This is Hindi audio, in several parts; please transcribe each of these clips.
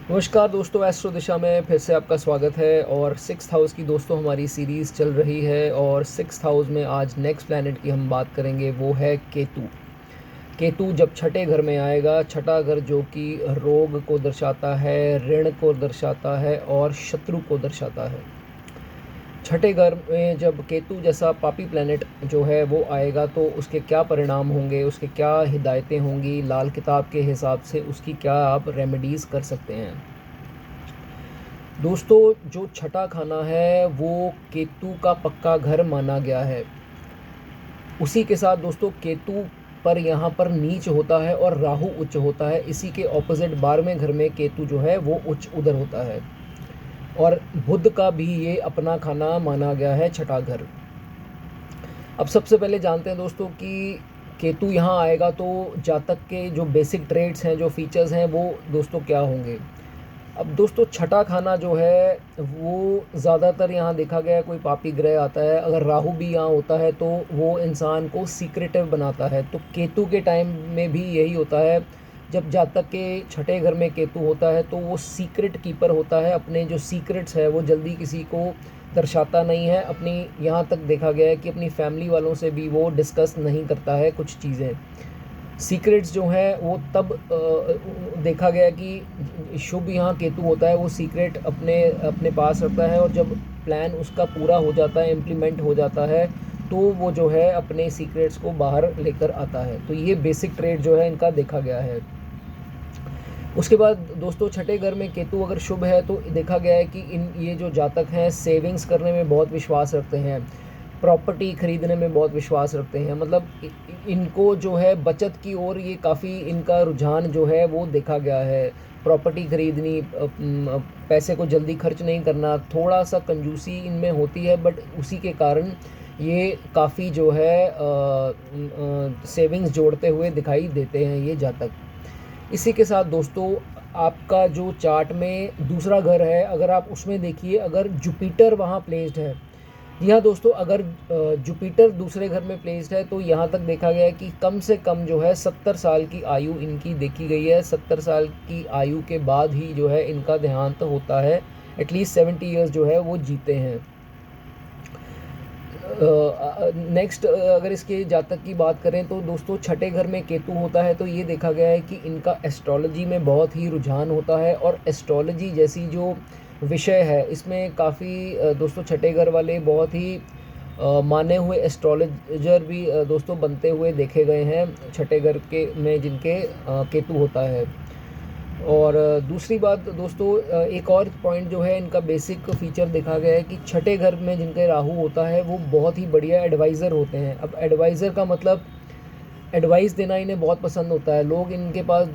नमस्कार दोस्तों, एस्ट्रो दिशा में फिर से आपका स्वागत है। और सिक्स्थ हाउस की दोस्तों हमारी सीरीज़ चल रही है और सिक्स्थ हाउस में आज नेक्स्ट प्लैनेट की हम बात करेंगे, वो है केतु। केतु जब छठे घर में आएगा, छठा घर जो कि रोग को दर्शाता है, ऋण को दर्शाता है और शत्रु को दर्शाता है। छठे घर में जब केतु जैसा पापी प्लैनेट जो है वो आएगा तो उसके क्या परिणाम होंगे, उसके क्या हिदायतें होंगी, लाल किताब के हिसाब से उसकी क्या आप रेमेडीज़ कर सकते हैं। दोस्तों, जो छठा खाना है वो केतु का पक्का घर माना गया है। उसी के साथ दोस्तों केतु पर यहाँ पर नीच होता है और राहु उच्च होता है। इसी के ऑपोजिट 12वें घर में केतु जो है वो उच्च उधर होता है और बुध का भी ये अपना खाना माना गया है, छठा घर। अब सबसे पहले जानते हैं दोस्तों कि केतु यहाँ आएगा तो जातक के जो बेसिक ट्रेड्स हैं, जो फीचर्स हैं, वो दोस्तों क्या होंगे। अब दोस्तों छठा खाना जो है वो ज़्यादातर यहाँ देखा गया है, कोई पापी ग्रह आता है, अगर राहु भी यहाँ होता है तो वो इंसान को सीक्रेटिव बनाता है। तो केतु के टाइम में भी यही होता है, जब जातक के छठे घर में केतु होता है तो वो सीक्रेट कीपर होता है। अपने जो सीक्रेट्स है वो जल्दी किसी को दर्शाता नहीं है। अपनी यहाँ तक देखा गया है कि अपनी फैमिली वालों से भी वो डिस्कस नहीं करता है कुछ चीज़ें। सीक्रेट्स जो हैं वो तब देखा गया कि शुभ यहाँ केतु होता है, वो सीक्रेट अपने अपने पास रखता है और जब प्लान उसका पूरा हो जाता है, इम्प्लीमेंट हो जाता है, तो वो जो है अपने सीक्रेट्स को बाहर लेकर आता है। तो ये बेसिक ट्रेड जो है इनका देखा गया है। उसके बाद दोस्तों छठे घर में केतु अगर शुभ है तो देखा गया है कि ये जो जातक हैं सेविंग्स करने में बहुत विश्वास रखते हैं, प्रॉपर्टी खरीदने में बहुत विश्वास रखते हैं। मतलब इनको जो है बचत की ओर ये काफ़ी इनका रुझान जो है वो देखा गया है। प्रॉपर्टी खरीदनी, पैसे को जल्दी खर्च नहीं करना, थोड़ा सा कंजूसी इनमें होती है, बट उसी के कारण ये काफ़ी जो है सेविंग्स जोड़ते हुए दिखाई देते हैं ये जातक। इसी के साथ दोस्तों आपका जो चार्ट में दूसरा घर है, अगर आप उसमें देखिए, अगर जुपिटर वहाँ प्लेस्ड है, जी हाँ दोस्तों, अगर जुपिटर दूसरे घर में प्लेस्ड है तो यहाँ तक देखा गया है कि कम से कम जो है 70 साल की आयु इनकी देखी गई है। 70 साल की आयु के बाद ही जो है इनका देहांत होता है। एटलीस्ट 70 ईयर्स जो है वो जीते हैं। नेक्स्ट अगर इसके जातक की बात करें तो दोस्तों छठे घर में केतु होता है तो ये देखा गया है कि इनका एस्ट्रोलॉजी में बहुत ही रुझान होता है और एस्ट्रोलॉजी जैसी जो विषय है इसमें काफ़ी दोस्तों छठे घर वाले बहुत ही माने हुए एस्ट्रोलॉजर भी दोस्तों बनते हुए देखे गए हैं छठे घर के में जिनके केतु होता है। और दूसरी बात दोस्तों, एक और पॉइंट जो है इनका बेसिक फीचर देखा गया है कि छठे घर में जिनके राहु होता है वो बहुत ही बढ़िया एडवाइज़र होते हैं। अब एडवाइज़र का मतलब एडवाइस देना इन्हें बहुत पसंद होता है। लोग इनके पास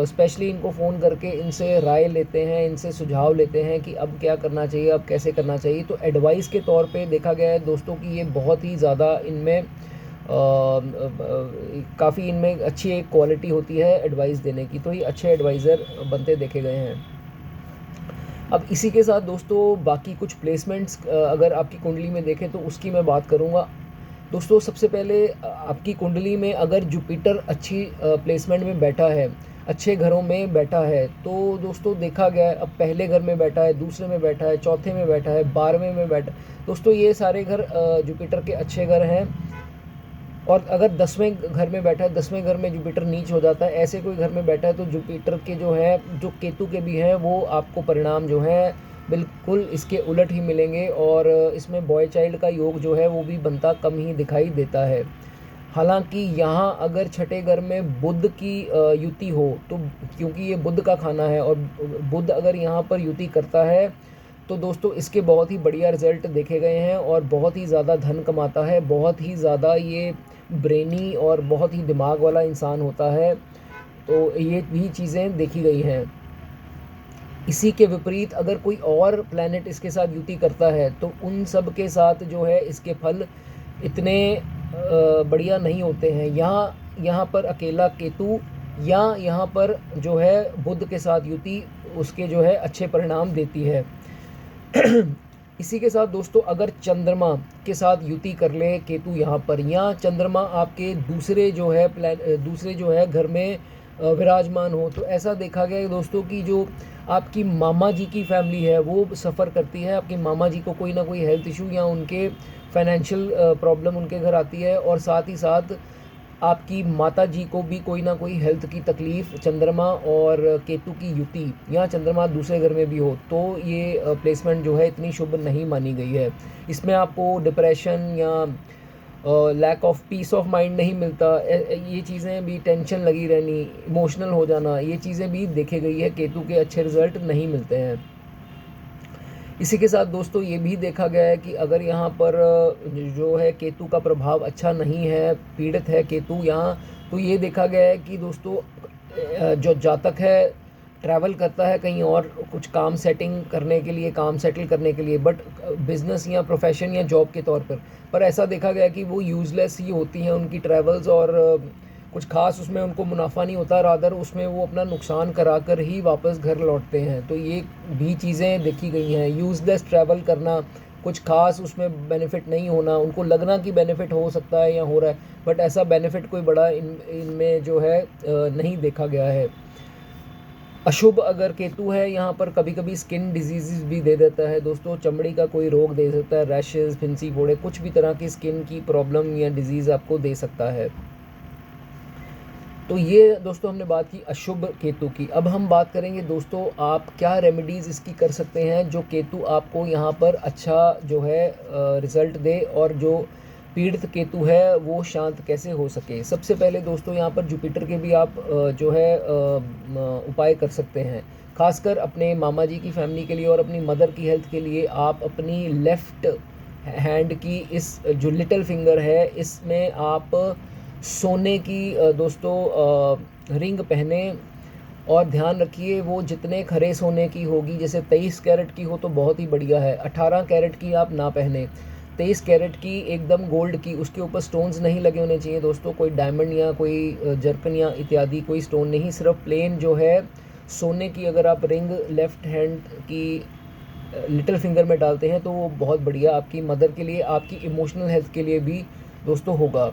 स्पेशली इनको फ़ोन करके इनसे राय लेते हैं, इनसे सुझाव लेते हैं कि अब क्या करना चाहिए, अब कैसे करना चाहिए। तो एडवाइस के तौर पे देखा गया है दोस्तों कि ये बहुत ही ज़्यादा इनमें काफ़ी इनमें अच्छी एक क्वालिटी होती है एडवाइस देने की, तो ये अच्छे एडवाइज़र बनते देखे गए हैं। अब इसी के साथ दोस्तों बाकी कुछ प्लेसमेंट्स अगर आपकी कुंडली में देखें तो उसकी मैं बात करूँगा। दोस्तों सबसे पहले आपकी कुंडली में अगर जुपिटर अच्छी प्लेसमेंट में बैठा है, अच्छे घरों में बैठा है, तो दोस्तों देखा गया है अब पहले घर में बैठा है, दूसरे में बैठा है, चौथे में बैठा है, 12वें में बैठा, दोस्तों ये सारे घर जुपिटर के अच्छे घर हैं। और अगर 10वें घर में बैठा है, 10वें घर में जुपिटर नीच हो जाता है, ऐसे कोई घर में बैठा है तो जुपिटर के जो है, जो केतु के भी हैं, वो आपको परिणाम जो है बिल्कुल इसके उलट ही मिलेंगे और इसमें बॉय चाइल्ड का योग जो है वो भी बनता कम ही दिखाई देता है। हालांकि यहाँ अगर छठे घर में बुध की युति हो तो, क्योंकि ये बुध का खाना है और बुध अगर यहाँ पर युति करता है तो दोस्तों इसके बहुत ही बढ़िया रिजल्ट देखे गए हैं और बहुत ही ज़्यादा धन कमाता है, बहुत ही ज़्यादा ये ब्रेनी और बहुत ही दिमाग वाला इंसान होता है। तो ये भी चीज़ें देखी गई हैं। इसी के विपरीत अगर कोई और प्लैनेट इसके साथ युति करता है तो उन सब के साथ जो है इसके फल इतने बढ़िया नहीं होते हैं। यहाँ पर अकेला केतु या यहाँ पर जो है बुध के साथ युति उसके जो है अच्छे परिणाम देती है। इसी के साथ दोस्तों अगर चंद्रमा के साथ युति कर ले केतु यहाँ पर, या चंद्रमा आपके दूसरे जो है घर में विराजमान हो। तो ऐसा देखा गया है दोस्तों कि जो आपकी मामा जी की फैमिली है वो सफ़र करती है, आपकी मामा जी को कोई ना कोई हेल्थ इशू या उनके फाइनेंशियल प्रॉब्लम उनके घर आती है, और साथ ही साथ आपकी माता जी को भी कोई ना कोई हेल्थ की तकलीफ़ चंद्रमा और केतु की युति या चंद्रमा दूसरे घर में भी हो, तो ये प्लेसमेंट जो है इतनी शुभ नहीं मानी गई है। इसमें आपको डिप्रेशन या lack of peace of mind नहीं मिलता, ये चीज़ें भी, टेंशन लगी रहनी, इमोशनल हो जाना, ये चीज़ें भी देखी गई है, केतु के अच्छे रिजल्ट नहीं मिलते हैं। इसी के साथ दोस्तों ये भी देखा गया है कि अगर यहाँ पर जो है केतु का प्रभाव अच्छा नहीं है, पीड़ित है केतु यहाँ, तो ये देखा गया है कि दोस्तों जो जातक है ट्रैवल करता है कहीं और कुछ काम सेटिंग करने के लिए, काम सेटल करने के लिए, बट बिज़नेस या प्रोफेशन या जॉब के तौर पर ऐसा देखा गया कि वो यूज़लेस ही होती हैं उनकी ट्रैवल्स, और कुछ खास उसमें उनको मुनाफा नहीं होता, रादर उसमें वो अपना नुकसान करा कर ही वापस घर लौटते हैं। तो ये भी चीज़ें देखी गई हैं, यूज़लेस ट्रैवल करना, कुछ खास उसमें बेनिफिट नहीं होना, उनको लगना कि बेनिफिट हो सकता है या हो रहा है, बट ऐसा बेनिफिट कोई बड़ा इनमें जो है नहीं देखा गया है। अशुभ अगर केतु है यहाँ पर, कभी कभी स्किन डिजीज़ भी दे देता है दोस्तों, चमड़ी का कोई रोग दे सकता है, रैशेज़, फिंसी फोड़े, कुछ भी तरह की स्किन की प्रॉब्लम या डिजीज़ आपको दे सकता है। तो ये दोस्तों हमने बात की अशुभ केतु की। अब हम बात करेंगे दोस्तों आप क्या रेमेडीज़ इसकी कर सकते हैं जो केतु आपको यहाँ पर अच्छा जो है रिज़ल्ट दे, और जो पीड़ित केतु है वो शांत कैसे हो सके। सबसे पहले दोस्तों यहाँ पर जुपिटर के भी आप जो है उपाय कर सकते हैं, खासकर अपने मामा जी की फैमिली के लिए और अपनी मदर की हेल्थ के लिए। आप अपनी लेफ़्ट हैंड की इस जो लिटिल फिंगर है इसमें आप सोने की दोस्तों रिंग पहने, और ध्यान रखिए वो जितने खरे सोने की होगी, जैसे 23 कैरेट की हो तो बहुत ही बढ़िया है, 18 कैरेट की आप ना पहने, 23 कैरेट की एकदम गोल्ड की, उसके ऊपर स्टोन्स नहीं लगे होने चाहिए दोस्तों, कोई डायमंड या कोई जर्कन या इत्यादि कोई स्टोन नहीं, सिर्फ प्लेन जो है सोने की अगर आप रिंग लेफ़्ट हैंड की लिटिल फिंगर में डालते हैं तो वो बहुत बढ़िया आपकी मदर के लिए, आपकी इमोशनल हेल्थ के लिए भी दोस्तों होगा।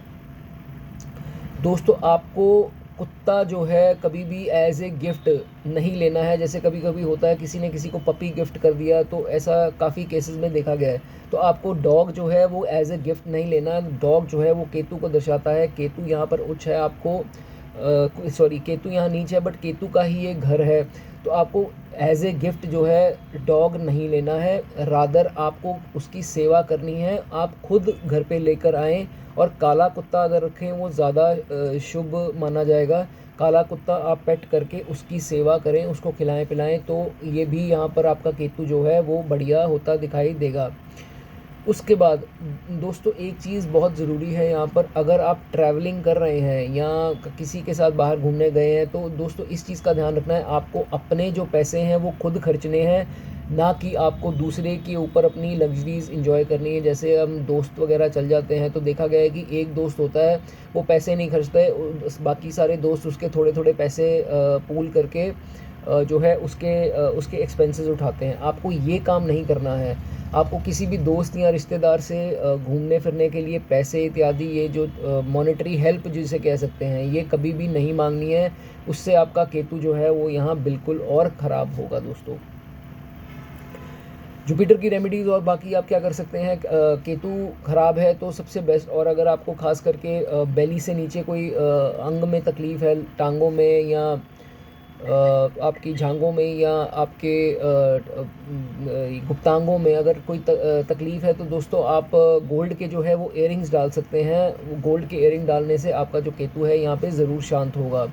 दोस्तों आपको कुत्ता जो है कभी भी एज ए गिफ्ट नहीं लेना है। जैसे कभी कभी होता है किसी ने किसी को पपी गिफ्ट कर दिया, तो ऐसा काफ़ी केसेस में देखा गया है। तो आपको डॉग जो है वो एज ए गिफ्ट नहीं लेना। डॉग जो है वो केतु को दर्शाता है, केतु यहाँ पर उच्च है, आपको सॉरी केतु यहाँ नीचे है, बट केतु का ही ये घर है। तो आपको एज ए गिफ्ट जो है डॉग नहीं लेना है, रादर आपको उसकी सेवा करनी है। आप खुद घर पे लेकर आएँ, और काला कुत्ता अगर रखें वो ज़्यादा शुभ माना जाएगा। काला कुत्ता आप पेट करके उसकी सेवा करें, उसको खिलाएं पिलाएं, तो ये भी यहाँ पर आपका केतु जो है वो बढ़िया होता दिखाई देगा। उसके बाद दोस्तों एक चीज़ बहुत ज़रूरी है यहाँ पर, अगर आप ट्रैवलिंग कर रहे हैं या किसी के साथ बाहर घूमने गए हैं, तो दोस्तों इस चीज़ का ध्यान रखना है, आपको अपने जो पैसे हैं वो खुद खर्चने हैं, ना कि आपको दूसरे के ऊपर अपनी लग्जरीज़ इंजॉय करनी है। जैसे हम दोस्त वगैरह चल जाते हैं तो देखा गया है कि एक दोस्त होता है वो पैसे नहीं खर्चता है, बाकी सारे दोस्त उसके थोड़े थोड़े पैसे पूल करके जो है उसके एक्सपेंसेस उठाते हैं। आपको ये काम नहीं करना है। आपको किसी भी दोस्त या रिश्तेदार से घूमने फिरने के लिए पैसे इत्यादि, ये जो मॉनेटरी हेल्प जिसे कह सकते हैं, ये कभी भी नहीं मांगनी है। उससे आपका केतु जो है वो यहाँ बिल्कुल और ख़राब होगा दोस्तों। जुपिटर की रेमेडीज़ और बाकी आप क्या कर सकते हैं, केतु ख़राब है तो सबसे बेस्ट, और अगर आपको खास करके बेली से नीचे कोई अंग में तकलीफ़ है, टांगों में या आपकी जांघों में या आपके गुप्तांगों में अगर कोई तकलीफ़ है, तो दोस्तों आप गोल्ड के जो है वो इयररिंग्स डाल सकते हैं। वो गोल्ड के इयररिंग डालने से आपका जो केतु है यहाँ पे ज़रूर शांत होगा।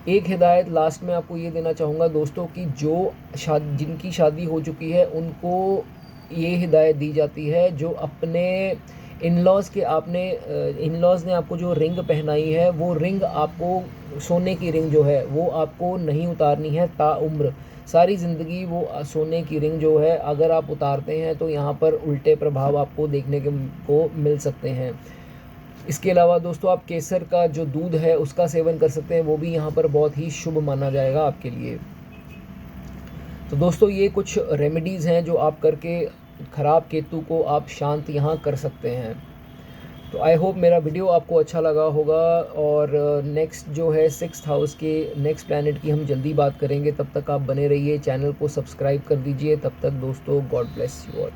एक हिदायत लास्ट में आपको ये देना चाहूँगा दोस्तों कि जो जिनकी शादी हो चुकी है उनको ये हिदायत दी जाती है, जो अपने इन-लॉज़ के आपने इन-लॉज़ ने आपको जो रिंग पहनाई है, वो रिंग आपको सोने की रिंग जो है वो आपको नहीं उतारनी है ताउम्र। सारी ज़िंदगी वो सोने की रिंग जो है अगर आप उतारते हैं तो यहाँ पर उल्टे प्रभाव आपको देखने को मिल सकते हैं। इसके अलावा दोस्तों आप केसर का जो दूध है उसका सेवन कर सकते हैं, वो भी यहाँ पर बहुत ही शुभ माना जाएगा आपके लिए। तो दोस्तों ये कुछ रेमेडीज़ हैं जो आप करके ख़राब केतु को आप शांत यहाँ कर सकते हैं। तो आई होप मेरा वीडियो आपको अच्छा लगा होगा, और नेक्स्ट जो है 6th हाउस के नेक्स्ट प्लैनेट की हम जल्दी बात करेंगे। तब तक आप बने रहिए, चैनल को सब्सक्राइब कर दीजिए। तब तक दोस्तों, गॉड ब्लेस यू ऑल।